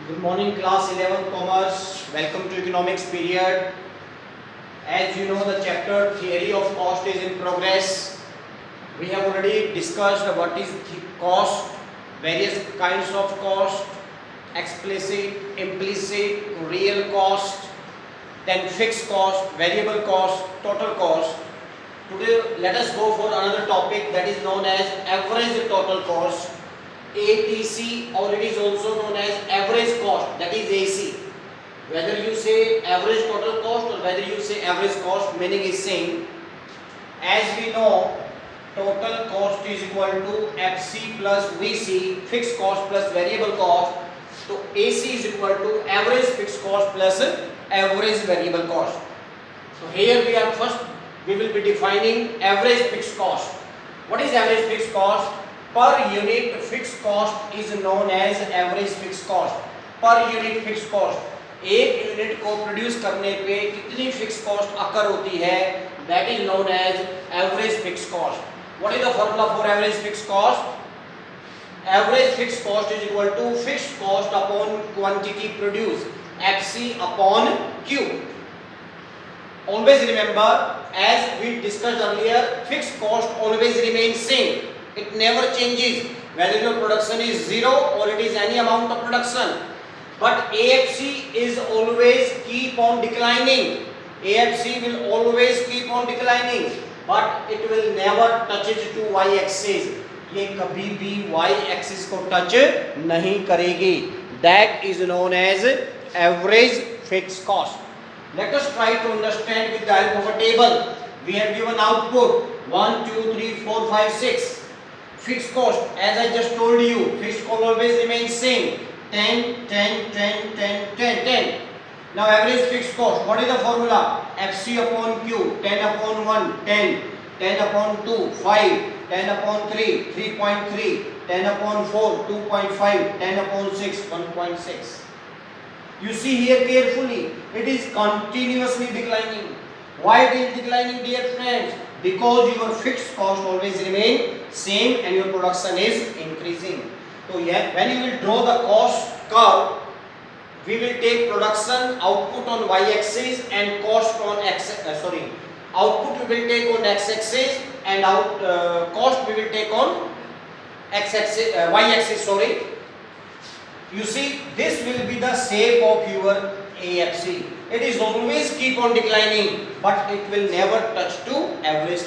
Good morning, class 11 commerce. Welcome to economics period. As you know, the chapter theory of cost is in progress. We have already discussed what is the cost, various kinds of cost, explicit, implicit, real cost, then fixed cost, variable cost, total cost. Today, let us go for another topic that is known as average total cost. ATC, or it is also known as average cost, that is AC. Whether you say average total cost or whether you say average cost, meaning is same. As we know, total cost is equal to FC plus VC, fixed cost plus variable cost. So AC is equal to average fixed cost plus average variable cost. So here we will be defining average fixed cost. What is average fixed cost? Per unit fixed cost is known as average fixed cost. Per unit fixed cost, एक unit को produce करने पे कितनी fix cost occur होती है, that is known as average fix cost. What is the formula for average fix cost? Average fix cost is equal to fix cost upon quantity produce, FC upon Q. Always remember, as we discussed earlier, fixed cost always remains same. It never changes whether your production is zero or it is any amount of production. But AFC is always keep on declining. AFC will always keep on declining, but it will never touch it to y-axis. ये कभी भी y-axis को touch नहीं करेगी. That is known as average fixed cost. Let us try to understand with the help of a table. We have given output 1, 2, 3, 4, 5, 6. Fixed cost, as I just told you, fixed cost always remains same. 10, 10, 10, 10, 10, 10. Now average fixed cost, what is the formula? FC upon Q, 10 upon 1, 10, 10 upon 2, 5, 10 upon 3, 3.3, 10 upon 4, 2.5, 10 upon 6, 1.6. You see here carefully, it is continuously declining. Why it is declining, dear friends? Because your fixed cost always remain same and your production is increasing. So yeah, when you will draw the cost curve, we will take production output on y-axis and cost on output we will take on x-axis and cost we will take on x-axis, y-axis. You see, this will be the shape of your AFC. It is always keep on declining, but it will never touch to average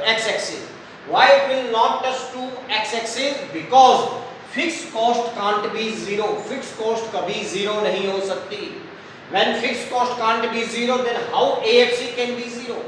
x-axis. Why it will not touch to x-axis? Because fixed cost can't be zero. Fixed cost कभी zero नहीं हो सकती. When fixed cost can't be zero, then how AFC can be zero?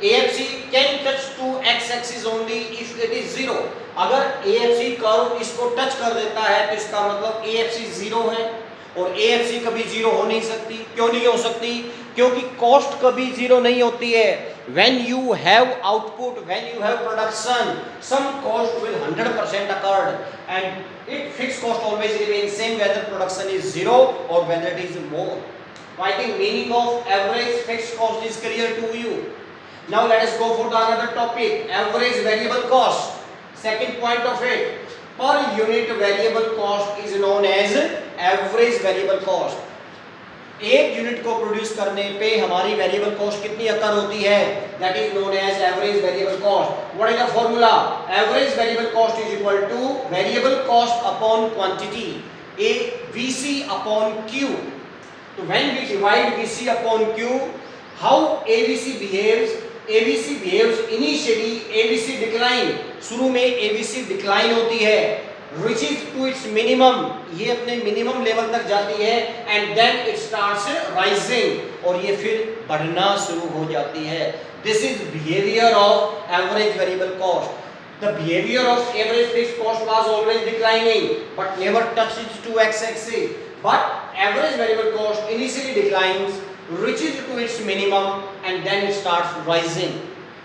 AFC can touch to x-axis only if it is zero. अगर AFC curve इसको touch कर देता है तो इसका मतलब AFC जीरो है, और AFC कभी जीरो हो नहीं सकती. क्यों नहीं हो सकती? क्योंकि कॉस्ट कभी जीरो नहीं होती है. When you have output, when you have production, some cost will 100% occurred, and it fixed cost always remains same whether production is zero or whether it is more. I think meaning of average fixed cost is clear to you. Now let us go for the another topic, average variable cost. Second point of it, per unit variable cost is known as average variable cost. एक unit को produce करने पे हमारी variable cost कितनी occur होती है, that is known as average variable cost. What is the formula? Average variable cost is equal to variable cost upon quantity, a VC upon Q. तो when we divide VC upon Q, how ABC behaves? ABC behaves initially ABC decline. शुरू में ABC decline होती है, reaches to its minimum, ये अपने minimum level तक जाती है, and then it starts rising, और ये फिर बढ़ना शुरू हो जाती है. This is behavior of average variable cost. The behavior of average fixed cost was always declining, but never touches to x-axis. But average variable cost initially declines, reaches to its minimum, and then it starts rising.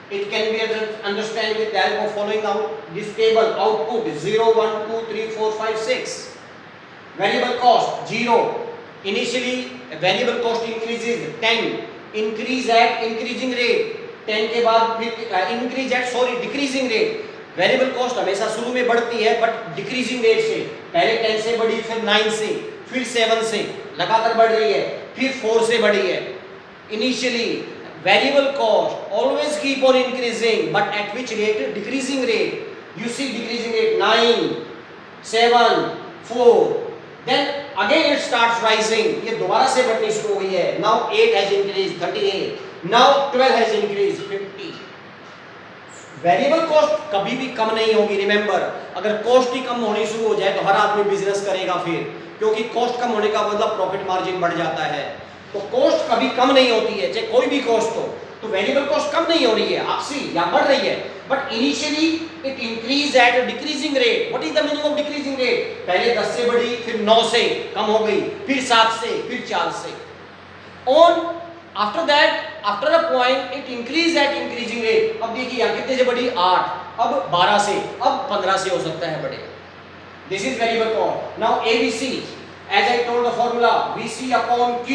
It can be understood with the help of following out this table. Output 0, 1, 2, 3, 4, 5, 6. Variable cost 0. Initially variable cost increases 10. Increase at increasing rate. 10 के बाद फिर decreasing rate. Variable cost हमेशा शुरू में बढ़ती है but decreasing rate से. पहले 10 से बढ़ी, फिर 9 से, फिर 7 से लगातार बढ़ रही है, फिर 4 से बढ़ी है। Initially variable cost always keep on increasing, but at which rate? Decreasing rate. You see decreasing rate 9, 7, 4, then again it starts rising. ये दोबारा से बढ़नी शुरू हुई है. Now 8 has increased 38. Now 12 has increased 50. Variable cost कभी भी कम नहीं होगी. रिमेंबर, अगर कॉस्ट ही कम होनी शुरू हो जाए तो हर आदमी बिजनेस करेगा फिर, क्योंकि कॉस्ट कम होने का मतलब प्रॉफिट मार्जिन बढ़ जाता है. तो कॉस्ट कभी कम नहीं होती है, चाहे कोई भी कॉस्ट हो. तो वेरिएबल कॉस्ट कम नहीं हो रही है आपसी या बढ़ रही है, but initially it increase at decreasing rate. What is the meaning of decreasing rate? पहले 10 से बढ़ी, फिर 9 से कम हो गई, फिर 7 से, फिर 4 से. On after that, after a point it increase at increasing rate. अब देखिए यहाँ कितने से बढ़ी? 8, अब 12 से, अब 15 से हो सकता है बढ़े. This is variable cost. Now ABC, as I told the formula, VC upon Q,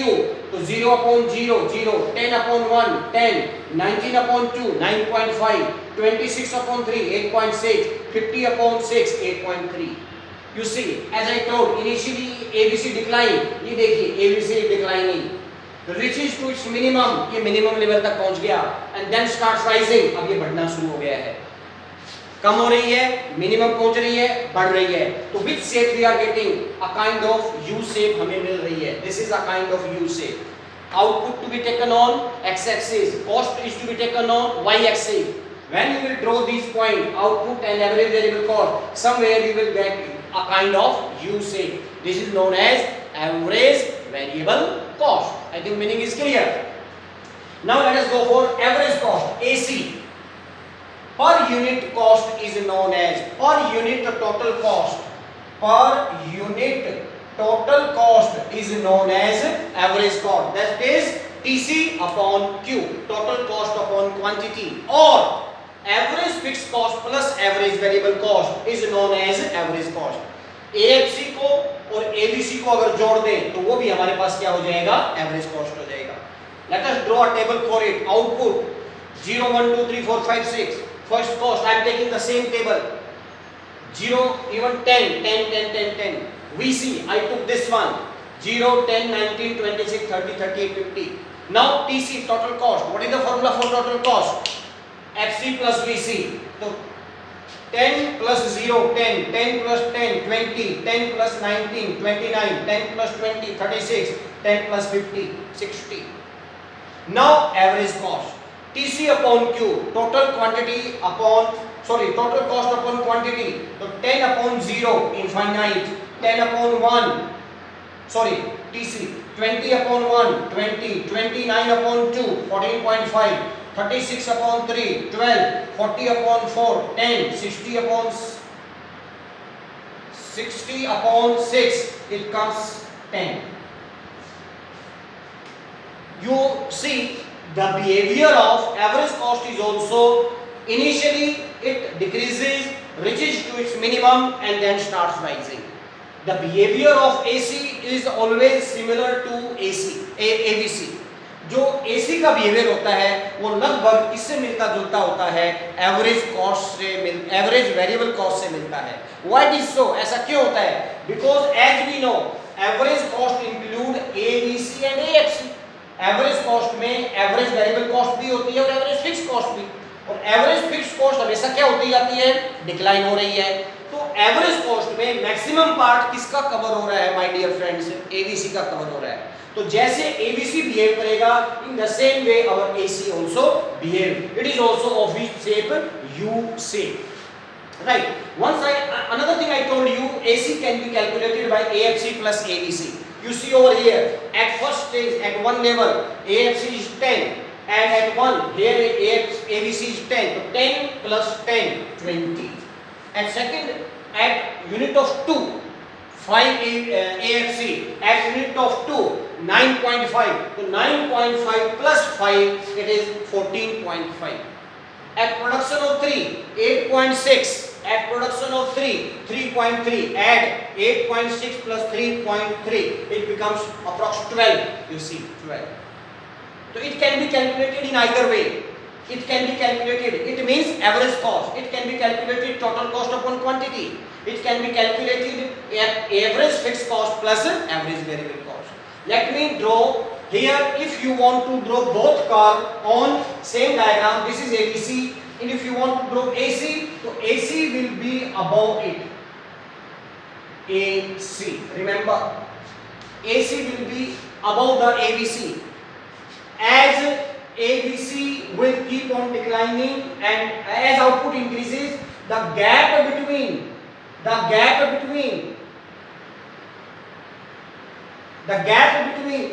तो 0 upon 0, 0, 10 upon 1, 10, 19 upon 2, 9.5, 26 upon 3, 8.6, 50 upon 6, 8.3. You see, as I told, initially ABC decline, ये देखिए ABC declining, reaches to its minimum, ये minimum level तक पहुंच गया, and then starts rising, अब ये बढ़ना शुरू हो गया है. कम हो रही है, मिनिमम पहुंच रही है, बढ़ रही है. तो which shape we are getting? A kind of U shape हमें मिल रही है. This is a kind of U shape. Output to be taken on x axis, cost is to be taken on y axis. When you will draw these point, output and average variable cost, somewhere you will get a kind of U shape. This is known as average variable cost. I think meaning is clear. Now let us go for average cost, AC. Per unit cost is known as per unit total cost. Per unit total cost is known as average cost. That is TC upon Q, total cost upon quantity, or average fixed cost plus average variable cost is known as average cost. AFC को और ABC को अगर जोड़ दें तो वो भी हमारे पास क्या हो जाएगा? एवरेज कॉस्ट हो जाएगा. Let us draw a table for it. Output 0, 1, 2, 3, 4, 5, 6. First cost, I am taking the same table. 0, even 10, 10, 10, 10, 10. VC, I took this one. 0, 10, 19, 26, 30, 38, 50. Now TC, total cost. What is the formula for total cost? FC plus VC. So 10 plus 0, 10, 10 plus 10, 20, 10 plus 19, 29, 10 plus 20, 36, 10 plus 50, 60. Now average cost. TC upon Q, total quantity upon, total cost upon quantity. So 10 upon 0, infinite. 10 upon 1, TC. 20 upon 1, 20. 29 upon 2, 14.5. 36 upon 3, 12. 40 upon 4, 10. 60 upon 6, it comes 10. You see, the behavior of average cost is also initially it decreases, reaches to its minimum and then starts rising. The behavior of AC is always similar to ABC. जो AC का behavior होता है वो लगभग इससे मिलता जुलता होता है, एवरेज कॉस्ट से एवरेज वेरिएबल कॉस्ट से मिलता है. Why it is so? ऐसा क्यों होता है? Because as we know, average cost include ABC and AFC. Average cost में एवरेज वेरिएबल कॉस्ट भी होती है और एवरेज फिक्स कॉस्ट भी. और एवरेज फिक्स कॉस्ट हमेशा क्या होती जाती है? डिक्लाइन हो रही है. तो एवरेज कॉस्ट में मैक्सिमम पार्ट किसका कवर हो रहा है माय डियर फ्रेंड्स? एबीसी का कवर हो रहा है. तो जैसे एबीसी बिहेव करेगा, in the same way our AC also behave. It is also of which shape? U shape. Right. Another thing I told you, AC can be calculated by AFC plus ABC. You see over here, at first stage, at one level, AFC is 10, and at one, here ABC is 10. So 10 plus 10, 20. At second, at unit of 2, 5 AFC. At unit of 2, 9.5. So 9.5 plus 5, it is 14.5. At production of 3, 8.6. At production of 3, 3.3. Add 8.6 plus 3.3, it becomes approx 12. You see, 12. So it can be calculated in either way. It can be calculated. It means average cost. It can be calculated total cost upon quantity. It can be calculated average fixed cost plus average variable cost. Let me draw here. If you want to draw both curve on same diagram, this is ABC, and if you want to draw AC, so AC will be above it. AC, remember, AC will be above the ABC. As ABC will keep on declining, and as output increases, the gap between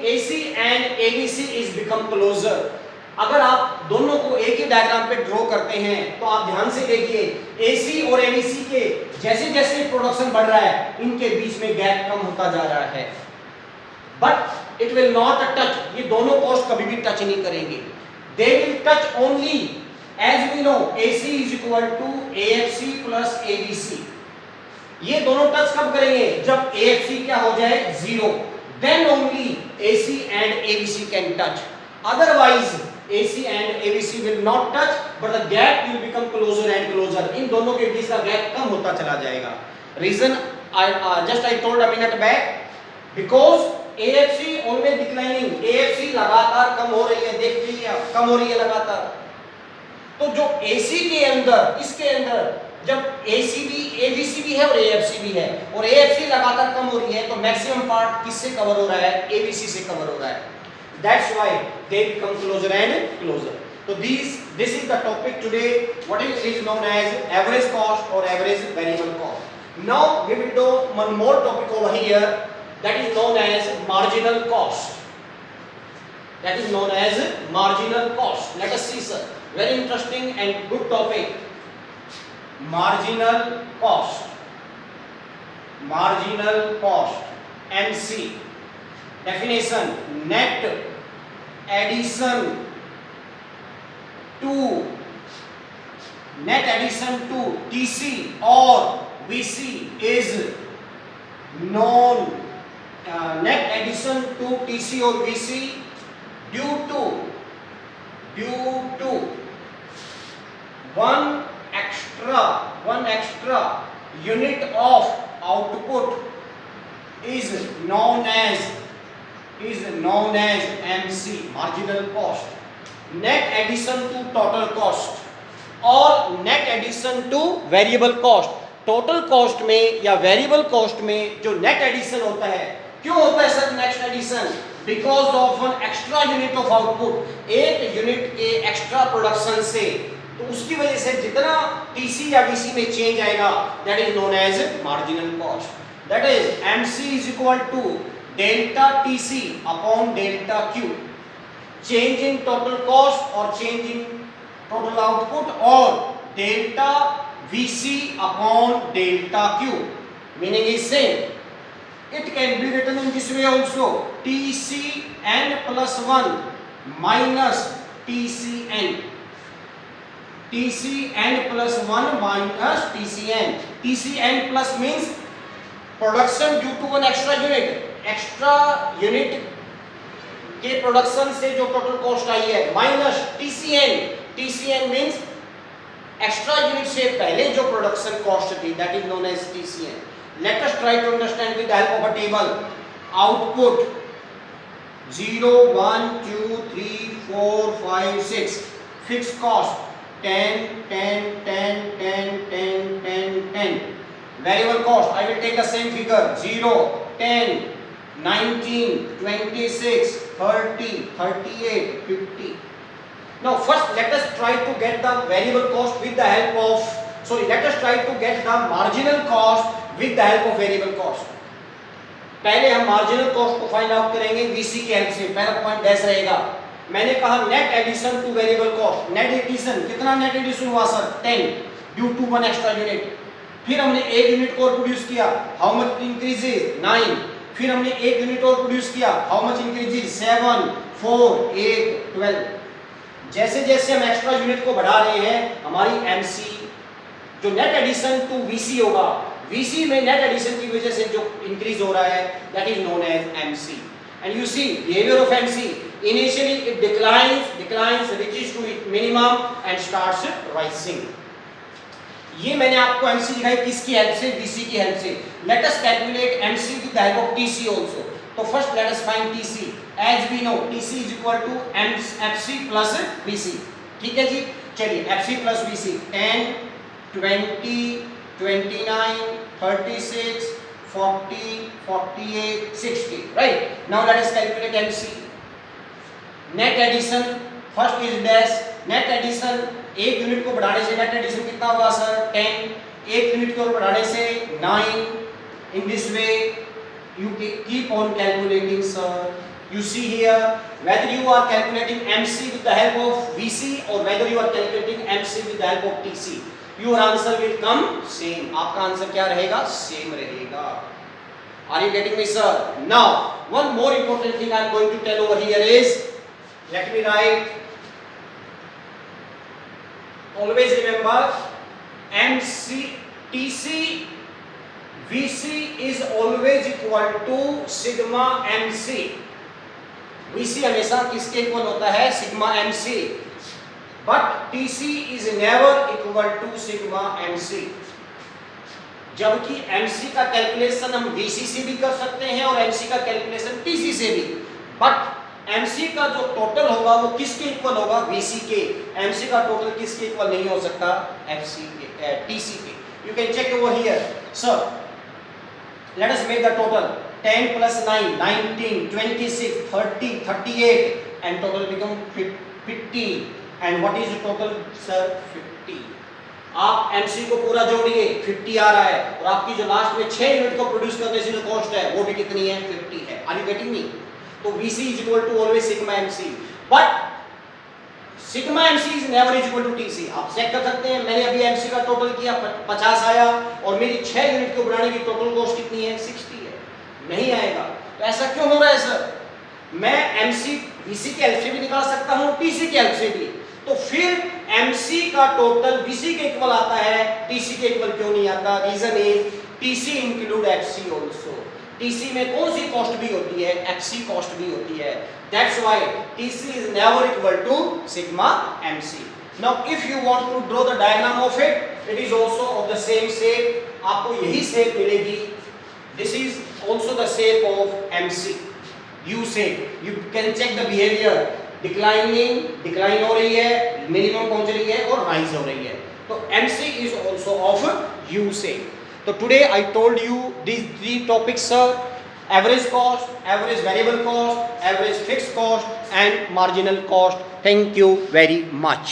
AC and ABC is become closer. अगर आप दोनों को एक ही diagram पे draw करते हैं तो आप ध्यान से देखिए, AC और ABC के जैसे जैसे प्रोडक्शन बढ़ रहा है, इनके बीच में गैप कम होता जा रहा है, but it will not touch, ये दोनों कॉस्ट कभी भी टच नहीं करेंगे. They will touch only, as we know AC is equal to AFC plus ABC. ये दोनों टच कब करेंगे? जब AFC क्या हो जाए? 0. then only AC and ABC can touch. Otherwise AC and ABC will not touch, but the gap will become closer and closer. इन दोनों के बीच का गैप कम होता चला जाएगा. Reason I told a minute back, because AFC always declining, AFC लगातार कम हो रही है, देख लीजिए आप, कम हो रही है लगातार. तो जो AC के अंदर, इसके अंदर जब AC भी, ABC भी है और AFC भी है, और AFC लगातार कम हो रही है, तो मैक्सिमम पार्ट किससे कवर हो रहा है? ABC से कवर हो रहा है. That's why they become closer and closer. So this is the topic today. What is known as average cost or average variable cost. Now we will do one more topic over here, that is known as marginal cost. That is known as marginal cost. Let us see, sir. Very interesting and good topic. Marginal cost. Marginal cost. MC. Definition: net addition to TC or VC is known. Net addition to TC or VC due to one extra unit of output is known as MC, marginal cost. Net addition to total cost और net addition to variable cost. Total cost में या variable cost में जो net addition होता है, क्यों होता है sir net addition? Because of an extra unit of output, एक यूनिट के एक्स्ट्रा प्रोडक्शन से, तो उसकी वजह से जितना टीसी या वीसी में चेंज आएगा, that is known as marginal cost. That is MC is equal to delta TC upon delta Q. Change in total cost और चेंज इन टोटल आउटपुट, और delta VC upon delta Q. Meaning is same. It can be written in this way also. TCN plus 1 minus TCN. TCN plus 1 minus TCN. TCN plus means production due to an extra unit. Extra unit के production से जो total cost आई है, minus TCN. TCN means extra unit से पहले जो production cost थी, that is known as TCN. Let us try to understand with the help of a table. Output 0 1 2 3 4 5 6. Fixed cost 10 10 10 10 10 10 10. Variable cost I will take the same figure 0 10 19 26 30 38 50. Now first let us try to get the variable cost with the help of let us try to get the marginal cost with the help of variable cost. पहले हम marginal cost को find out करेंगे VC के help से. पहला point dash रहेगा. मैंने कहा net addition to variable cost. Net addition कितना नेट एडिशन हुआ sir? 10 due to one extra unit. फिर हमने एक यूनिट को और प्रोड्यूस किया, हाउ मच इंक्रीजेस? 9. फिर हमने एक यूनिट और प्रोड्यूस किया, हाउ मच इंक्रीजेस? 7 4 8 12. जैसे जैसे हम एक्स्ट्रा यूनिट को बढ़ा रहे हैं, हमारी MC जो नेट एडिशन टू VC होगा, VC में नेट एडिशन की वजह से जो इंक्रीज हो रहा है, that is known as MC. And you see behaviour of MC. Initially it declines reaches to its minimum and starts rising. ये मैंने आपको एमसी दिखाई किसकी हेल्प से, वीसी की हेल्प से. Let us calculate MC with the help of TC also. तो first let us find TC. As we know TC is equal to FC plus VC. ठीक है जी. चलिए FC plus VC 10 20 29 36 40 48 60. Right. Now let us calculate MC. Net addition first is dash. Net addition एक unit को बढ़ाने से net addition कितना होगा सर, 10. एक यूनिट को बढ़ाने से 9. In this way you keep on calculating, sir. You see here whether you are calculating MC with the help of VC or whether you are calculating MC with the help of TC, your answer will come same. आपका answer क्या रहेगा, same रहेगा. Are you getting me, sir? Now one more important thing I am going to tell over here is, let me write. Always remember MC TC VC is always equal to sigma MC. VC हमेशा किसके equal होता है, sigma MC. But TC is never equal to sigma MC. जबकि MC का calculation हम VC से भी कर सकते हैं और MC का कैलकुलेशन TC से भी. But MC का जो टोटल होगा वो किसके इक्वल होगा, VC के. MC का टोटल किसके इक्वल नहीं हो सकता, FC के, TC के. You can check over here. So let us make the total. 10 plus 9 19 26 30 38 and total become 50. And what is the total, sir? 50. आप MC को पूरा जोड़िए, 50 आ रहा है. और आपकी जो लास्ट में 6 यूनिट को प्रोड्यूस करने से जो कॉस्ट है वो भी कितनी है, 50 है. Are you getting me? तो VC is equal to always sigma MC. But sigma MC is never equal to TC. आप चेक कर सकते हैं, मैंने अभी MC का टोटल किया 50 आया और मेरी 6 यूनिट को बढ़ाने की टोटल कॉस्ट कितनी है, 60 है. नहीं आएगा. तो ऐसा क्यों हो रहा है सर? मैं MC VC के हेल्प से भी निकाल सकता हूँ, TC के हेल्प से भी. तो फिर MC का टोटल VC के इक्वल आता है, TC के इक्वल क्यों नहीं आता? Reason is TC include FC also. TC में कौन सी कॉस्ट भी होती है, FC कॉस्ट भी होती है. That's why TC is never equal to sigma MC. Now if you want to draw the diagram of it, it is also of the same shape. आपको यही shape मिलेगी. This is also the shape of MC. U shape. You can check the behavior. Decline हो रही है, minimum पहुंच रही है और rise हो रही है. तो MC is also of U shape. So today I told you these 3 topics, sir. Average cost, average variable cost, average fixed cost and marginal cost. Thank you very much.